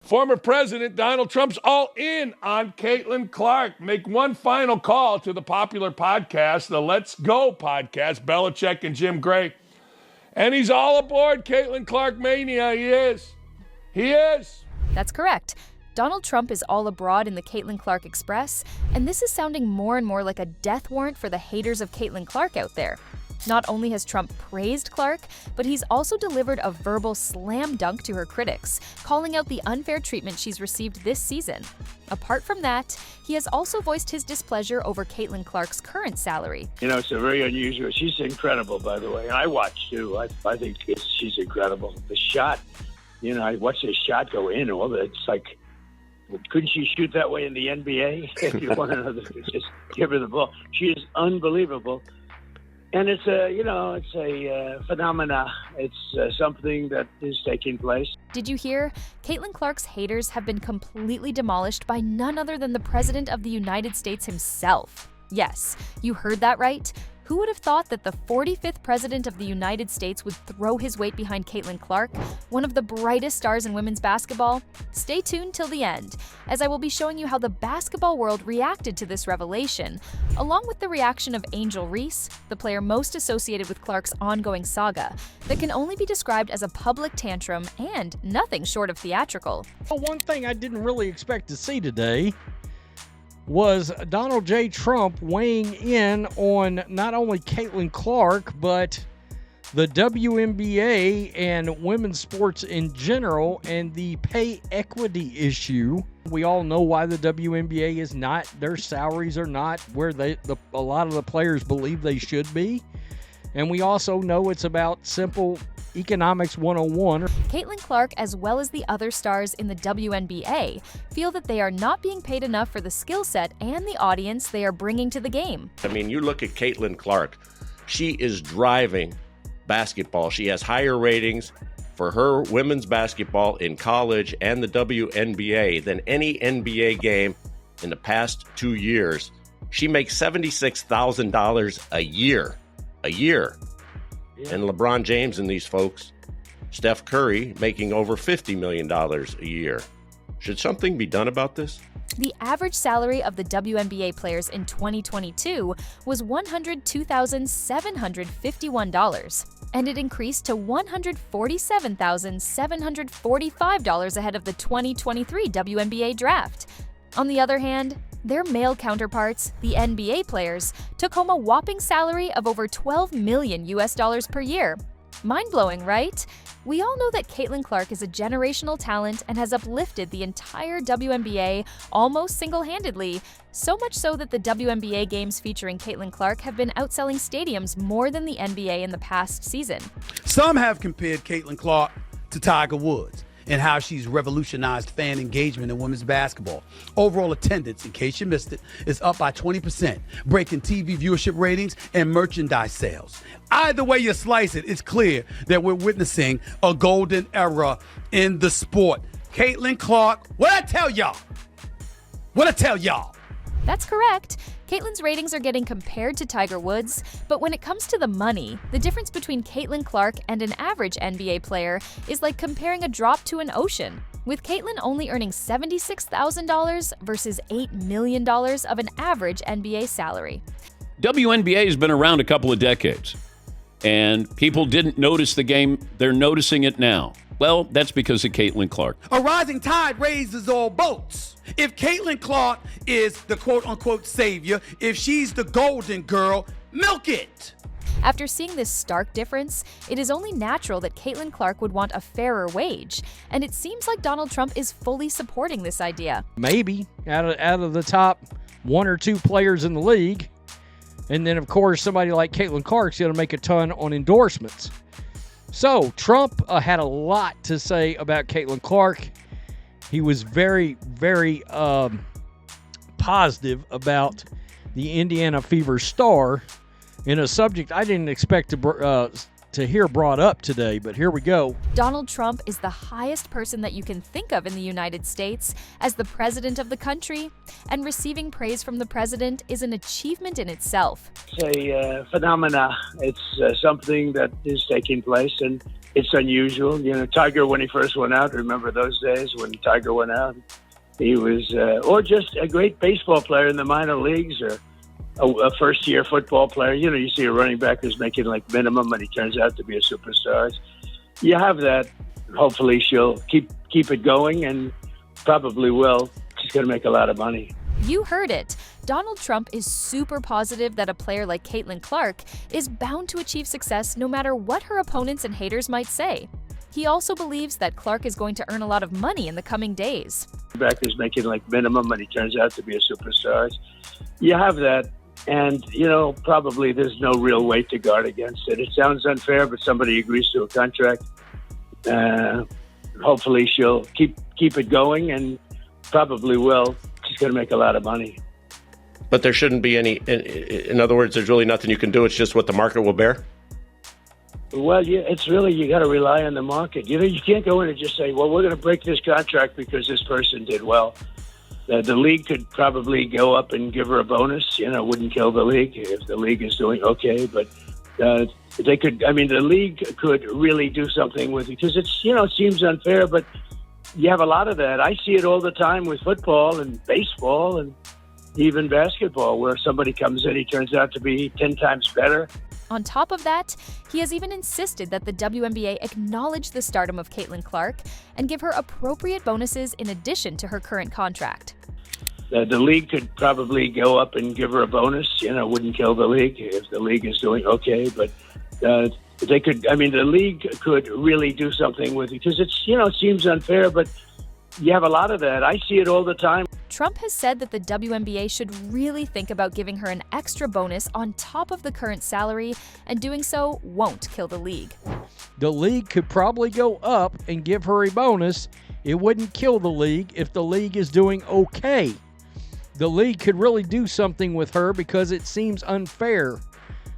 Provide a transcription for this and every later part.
Former President Donald Trump's all in on Caitlin Clark. Make one final call to the popular podcast, the Let's Go podcast, Belichick and Jim Gray. And he's all aboard Caitlin Clark mania. He is. He is. That's correct. Donald Trump is all abroad in the Caitlin Clark Express, and this is sounding more and more like a death warrant for the haters of Caitlin Clark out there. Not only has Trump praised Clark, but he's also delivered a verbal slam dunk to her critics, calling out the unfair treatment she's received this season. Apart from that, he has also voiced his displeasure over Caitlin Clark's current salary. You know, it's a very unusual. She's incredible, by the way. And I watch, too. I think she's incredible. The shot, you know, I watched the shot go in. Well, it's like, couldn't she shoot that way in the NBA? If you want to just give her the ball. She is unbelievable. And it's a phenomena. It's something that is taking place. Did you hear? Caitlin Clark's haters have been completely demolished by none other than the President of the United States himself. Yes, you heard that right. Who would have thought that the 45th President of the United States would throw his weight behind Caitlin Clark, one of the brightest stars in women's basketball? Stay tuned till the end, as I will be showing you how the basketball world reacted to this revelation, along with the reaction of Angel Reese, the player most associated with Clark's ongoing saga, that can only be described as a public tantrum and nothing short of theatrical. Well, one thing I didn't really expect to see today was Donald J. Trump weighing in on not only Caitlin Clark, but the WNBA and women's sports in general and the pay equity issue. We all know why the WNBA is not, their salaries are not where a lot of the players believe they should be. And we also know it's about simple Economics 101. Caitlin Clark, as well as the other stars in the WNBA, feel that they are not being paid enough for the skill set and the audience they are bringing to the game. I mean, you look at Caitlin Clark. She is driving basketball. She has higher ratings for her women's basketball in college and the WNBA than any NBA game in the past 2 years. She makes $76,000 a year. Yeah. And LeBron James and these folks, Steph Curry, making over $50 million a year. Should something be done about this? The average salary of the WNBA players in 2022 was $102,751, and it increased to $147,745 ahead of the 2023 WNBA draft. On the other hand, their male counterparts, the NBA players, took home a whopping salary of over $12 million per year. Mind-blowing, right? We all know that Caitlin Clark is a generational talent and has uplifted the entire WNBA almost single-handedly, so much so that the WNBA games featuring Caitlin Clark have been outselling stadiums more than the NBA in the past season. Some have compared Caitlin Clark to Tiger Woods and how she's revolutionized fan engagement in women's basketball. Overall attendance, in case you missed it, is up by 20%, breaking TV viewership ratings and merchandise sales. Either way you slice it, it's clear that we're witnessing a golden era in the sport. Caitlin Clark, what'd I tell y'all? That's correct. Caitlin's ratings are getting compared to Tiger Woods, but when it comes to the money, the difference between Caitlin Clark and an average NBA player is like comparing a drop to an ocean, with Caitlin only earning $76,000 versus $8 million of an average NBA salary. WNBA has been around a couple of decades, and people didn't notice the game. They're noticing it now. Well, that's because of Caitlin Clark. A rising tide raises all boats. If Caitlin Clark is the quote-unquote savior, if she's the golden girl, milk it. After seeing this stark difference, it is only natural that Caitlin Clark would want a fairer wage, and it seems like Donald Trump is fully supporting this idea. Maybe out of the top one or two players in the league, and then, of course, somebody like Caitlin Clark's going to make a ton on endorsements. So, Trump had a lot to say about Caitlin Clark. He was very, very positive about the Indiana Fever star in a subject I didn't expect to to hear brought up today, but here we go. Donald Trump is the highest person that you can think of in the United States as the president of the country, and receiving praise from the president is an achievement in itself. It's a phenomena. It's something that is taking place, and it's unusual. You know, Tiger, when he first went out, remember those days when Tiger went out? He was, or just a great baseball player in the minor leagues, or a first-year football player. You know, you see a running back who's making like minimum, and he turns out to be a superstar. You have that. Hopefully, she'll keep it going, and probably will. She's going to make a lot of money. You heard it. Donald Trump is super positive that a player like Caitlin Clark is bound to achieve success no matter what her opponents and haters might say. He also believes that Clark is going to earn a lot of money in the coming days. Back is making like minimum, and he turns out to be a superstar. You have that, and you know, probably there's no real way to guard against it. It sounds unfair, but somebody agrees to a contract. Hopefully, she'll keep it going, and probably will. She's going to make a lot of money. But there shouldn't be any. In other words, there's really nothing you can do. It's just what the market will bear. Well, yeah, it's really, you got to rely on the market. You know, you can't go in and just say, well, we're going to break this contract because this person did well. The league could probably go up and give her a bonus. You know, wouldn't kill the league if the league is doing okay. But they could, I mean, the league could really do something with it because it's, you know, it seems unfair, but you have a lot of that. I see it all the time with football and baseball and even basketball, where somebody comes in, he turns out to be 10 times better. On top of that, he has even insisted that the WNBA acknowledge the stardom of Caitlin Clark and give her appropriate bonuses in addition to her current contract. The league could probably go up and give her a bonus. You know, wouldn't kill the league if the league is doing okay. But they could, I mean, the league could really do something with it because it's, you know, it seems unfair, but you have a lot of that. I see it all the time. Trump has said that the WNBA should really think about giving her an extra bonus on top of the current salary, and doing so won't kill the league. The league could probably go up and give her a bonus. It wouldn't kill the league if the league is doing okay. The league could really do something with her because it seems unfair.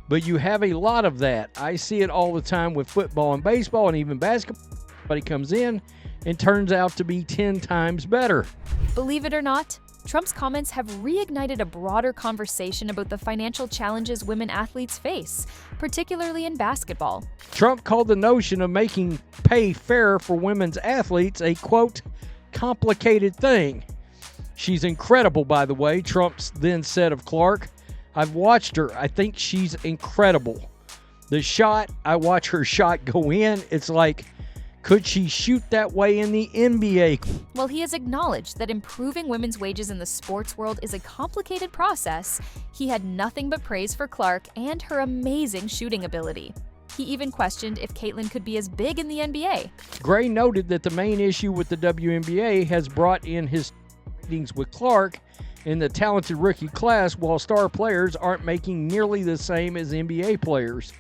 But you have a lot of that. I see it all the time with football and baseball and even basketball. Somebody comes in and turns out to be 10 times better. Believe it or not, Trump's comments have reignited a broader conversation about the financial challenges women athletes face, particularly in basketball. Trump called the notion of making pay fair for women's athletes a, quote, complicated thing. She's incredible, by the way, Trump then said of Clark. I've watched her. I think she's incredible. The shot, I watch her shot go in. It's like, could she shoot that way in the NBA? While he has acknowledged that improving women's wages in the sports world is a complicated process, he had nothing but praise for Clark and her amazing shooting ability. He even questioned if Caitlin could be as big in the NBA. Gray noted that the main issue with the WNBA has brought in his meetings with Clark in the talented rookie class, while star players aren't making nearly the same as NBA players.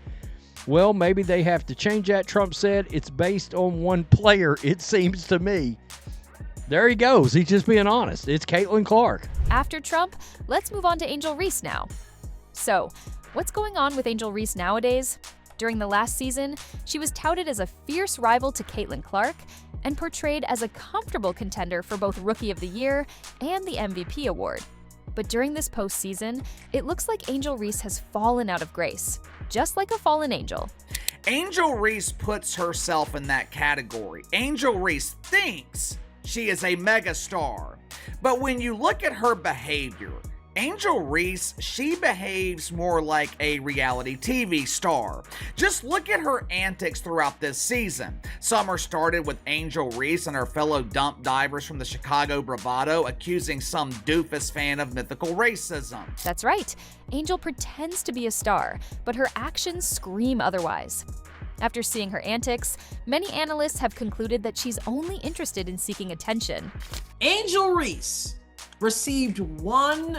Well, maybe they have to change that, Trump said. It's based on one player, it seems to me. There he goes. He's just being honest. It's Caitlin Clark. After Trump, let's move on to Angel Reese now. So, what's going on with Angel Reese nowadays? During the last season, she was touted as a fierce rival to Caitlin Clark and portrayed as a comfortable contender for both Rookie of the Year and the MVP award. But during this postseason, it looks like Angel Reese has fallen out of grace, just like a fallen angel. Angel Reese puts herself in that category. Angel Reese thinks she is a megastar. But when you look at her behavior, Angel Reese, she behaves more like a reality TV star. Just look at her antics throughout this season. Summer started with Angel Reese and her fellow dump divers from the Chicago Bravado accusing some doofus fan of mythical racism. That's right. Angel pretends to be a star, but her actions scream otherwise. After seeing her antics, many analysts have concluded that she's only interested in seeking attention. Angel Reese received one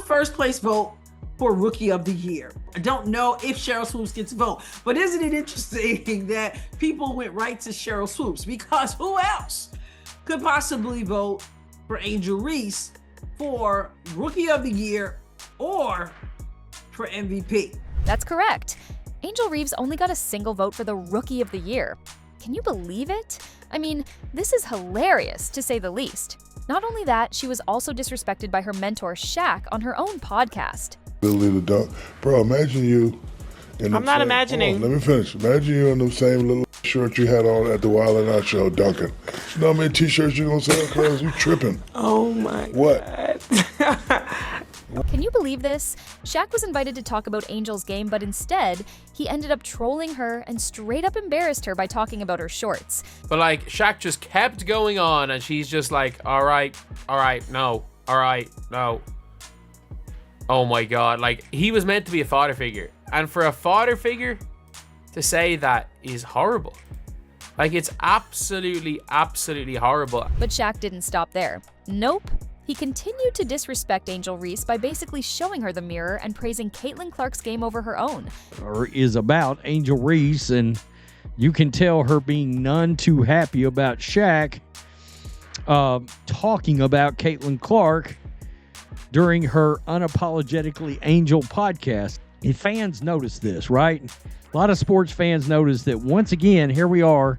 first place vote for Rookie of the Year. I don't know if Cheryl Swoops gets a vote, but isn't it interesting that people went right to Cheryl Swoops? Because who else could possibly vote for Angel Reese for Rookie of the Year or for MVP? That's correct. Angel Reese only got a single vote for the Rookie of the Year. Can you believe it? I mean, this is hilarious, to say the least. Not only that, she was also disrespected by her mentor, Shaq, on her own podcast. Ability to dunk. Bro, imagine you in I'm not imagining. Let me finish. Imagine you in the same little shirt you had on at the Wild 'N Out show dunking. You know how many t-shirts you gonna sell, cuz? You tripping. Oh my What? God. Can you believe this? Shaq was invited to talk about Angel's game, but instead, he ended up trolling her and straight up embarrassed her by talking about her shorts. But like, Shaq just kept going on, and she's just like, all right, no, all right, no. Oh my God, like, he was meant to be a father figure. And for a father figure to say that is horrible. Like, it's absolutely, absolutely horrible. But Shaq didn't stop there. Nope. He continued to disrespect Angel Reese by basically showing her the mirror and praising Caitlin Clark's game over her own. Is about Angel Reese, and you can tell her being none too happy about Shaq talking about Caitlin Clark during her Unapologetically Angel podcast. And fans notice this, right? A lot of sports fans notice that once again, here we are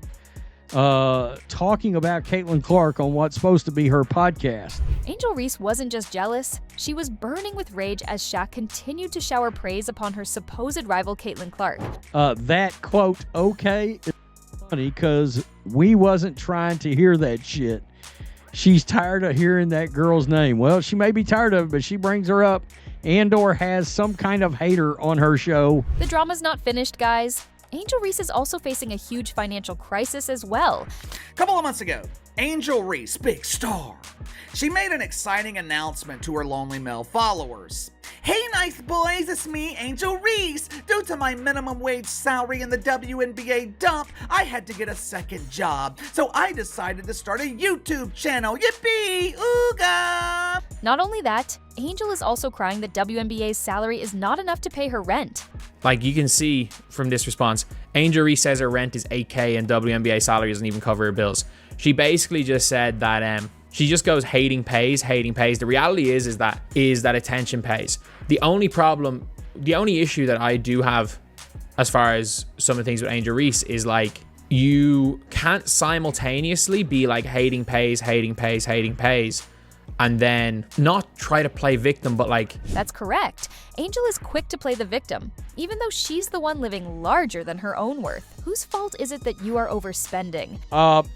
talking about Caitlin Clark on what's supposed to be her podcast. Angel Reese wasn't just jealous, she was burning with rage as Shaq continued to shower praise upon her supposed rival Caitlin Clark. That quote, okay, is funny because we wasn't trying to hear that shit. She's tired of hearing that girl's name. Well, she may be tired of it, but she brings her up and or has some kind of hater on her show. The drama's not finished, guys. Angel Reese is also facing a huge financial crisis as well. A couple of months ago, Angel Reese, big star, she made an exciting announcement to her lonely male followers. Hey, nice boys, it's me, Angel Reese. Due to my minimum wage salary in the WNBA dump, I had to get a second job. So I decided to start a YouTube channel. Yippee! Ooga! Not only that, Angel is also crying that WNBA's salary is not enough to pay her rent. Like, you can see from this response, Angel Reese says her rent is $8K and WNBA salary doesn't even cover her bills. She basically just said that she just goes hating pays. The reality is that attention pays. The only issue that I do have as far as some of the things with Angel Reese is like, you can't simultaneously be like hating pays, and then not try to play victim, but like... That's correct. Angel is quick to play the victim, even though she's the one living larger than her own worth. Whose fault is it that you are overspending?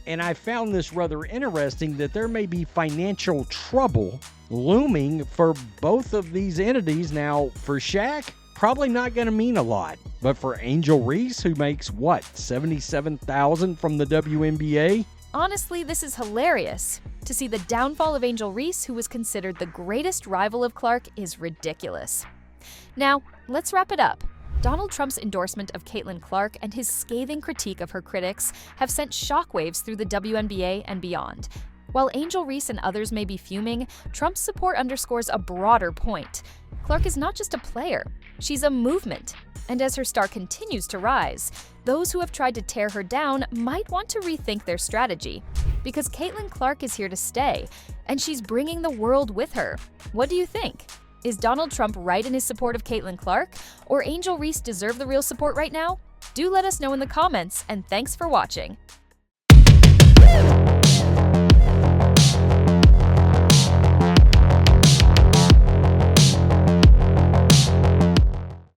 And I found this rather interesting that there may be financial trouble looming for both of these entities. Now, for Shaq, probably not going to mean a lot. But for Angel Reese, who makes, what, $77,000 from the WNBA? Honestly, this is hilarious. To see the downfall of Angel Reese, who was considered the greatest rival of Clark, is ridiculous. Now, let's wrap it up. Donald Trump's endorsement of Caitlin Clark and his scathing critique of her critics have sent shockwaves through the WNBA and beyond. While Angel Reese and others may be fuming, Trump's support underscores a broader point. Clark is not just a player, she's a movement. And as her star continues to rise, those who have tried to tear her down might want to rethink their strategy. Because Caitlin Clark is here to stay, and she's bringing the world with her. What do you think? Is Donald Trump right in his support of Caitlin Clark? Or Angel Reese deserve the real support right now? Do let us know in the comments, and thanks for watching.